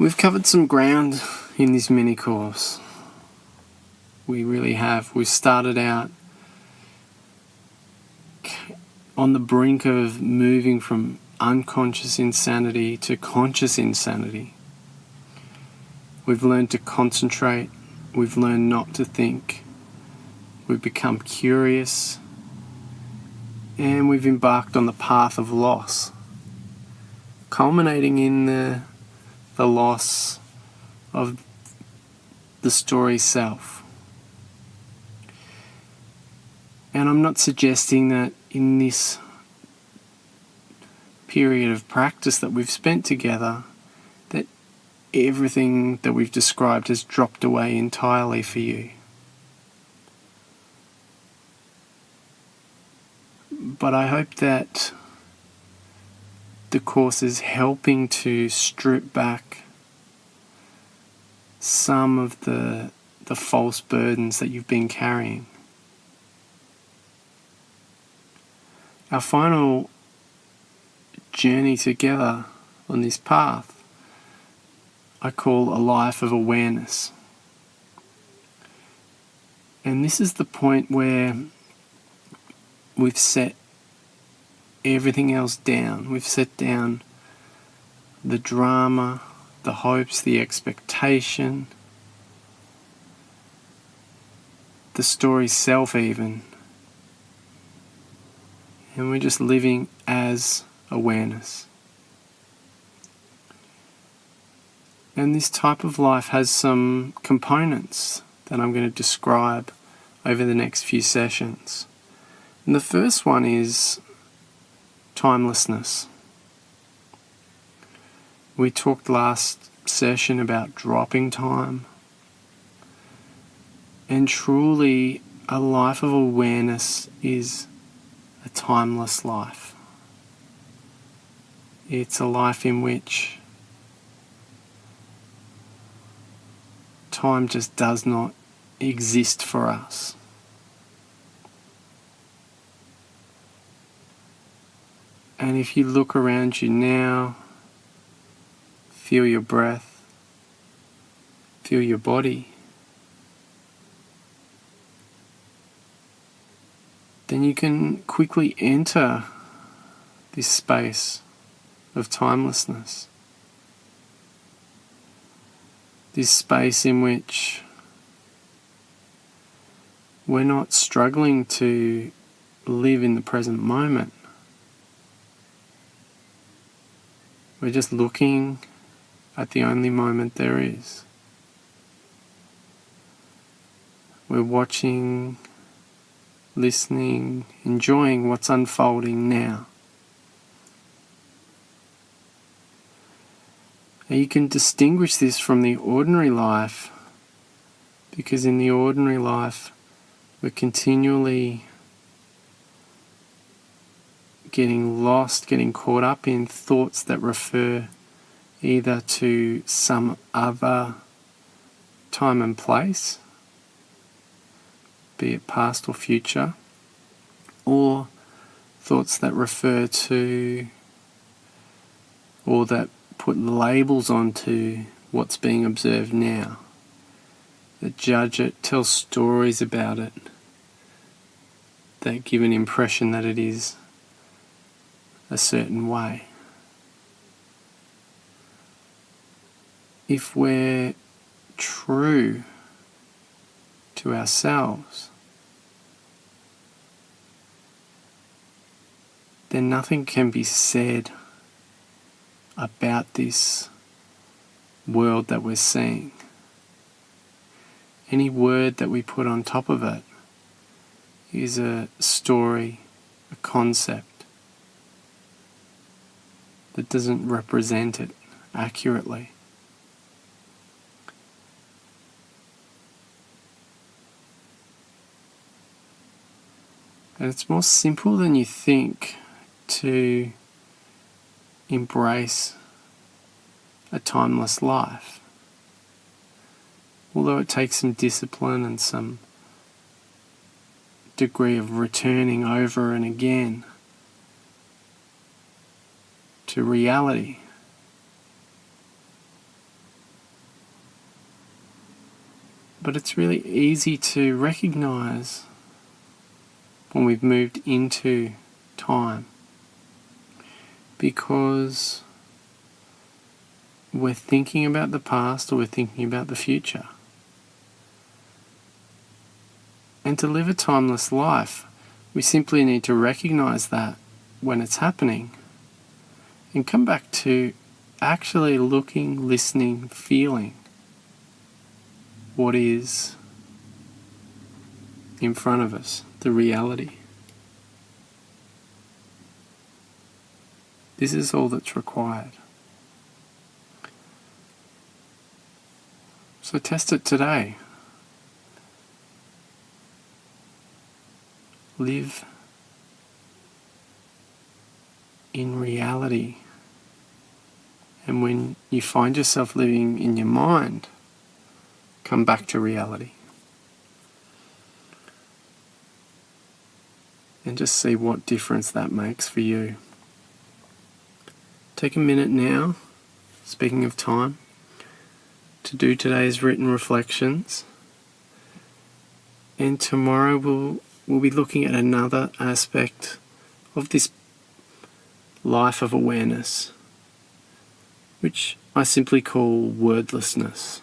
We've covered some ground in this mini course. We really have. We started out on the brink of moving from unconscious insanity to conscious insanity. We've learned to concentrate. We've learned not to think. We've become curious. And we've embarked on the path of loss, culminating in the loss of the story self. And I'm not suggesting that in this period of practice that we've spent together, that everything that we've described has dropped away entirely for you. But I hope that the course is helping to strip back some of the false burdens that you've been carrying. Our final journey together on this path I call a life of awareness. And this is the point where we've set everything else down. We've set down the drama, the hopes, the expectation, the story self even. And we're just living as awareness. And this type of life has some components that I'm going to describe over the next few sessions. And the first one is timelessness. We talked last session about dropping time. And truly, a life of awareness is a timeless life. It's a life in which time just does not exist for us. And if you look around you now, feel your breath, feel your body, then you can quickly enter this space of timelessness. This space in which we're not struggling to live in the present moment. We're just looking at the only moment there is. We're watching, listening, enjoying what's unfolding now. And you can distinguish this from the ordinary life, because in the ordinary life we're continually getting lost, getting caught up in thoughts that refer either to some other time and place, be it past or future, or thoughts that refer to or that put labels onto what's being observed now, that judge it, tell stories about it, that give an impression that it is a certain way. If we're true to ourselves, then nothing can be said about this world that we're seeing. Any word that we put on top of it is a story, a concept that doesn't represent it accurately. And it's more simple than you think to embrace a timeless life. Although it takes some discipline and some degree of returning over and again to reality. But it's really easy to recognize when we've moved into time, because we're thinking about the past or we're thinking about the future. And to live a timeless life, we simply need to recognize that when it's happening and come back to actually looking, listening, feeling what is in front of us, the reality. This is all that's required. So test it today. Live in reality. And when you find yourself living in your mind, come back to reality. And just see what difference that makes for you. Take a minute now, speaking of time, to do today's written reflections. And tomorrow we'll be looking at another aspect of this life of awareness, which I simply call wordlessness.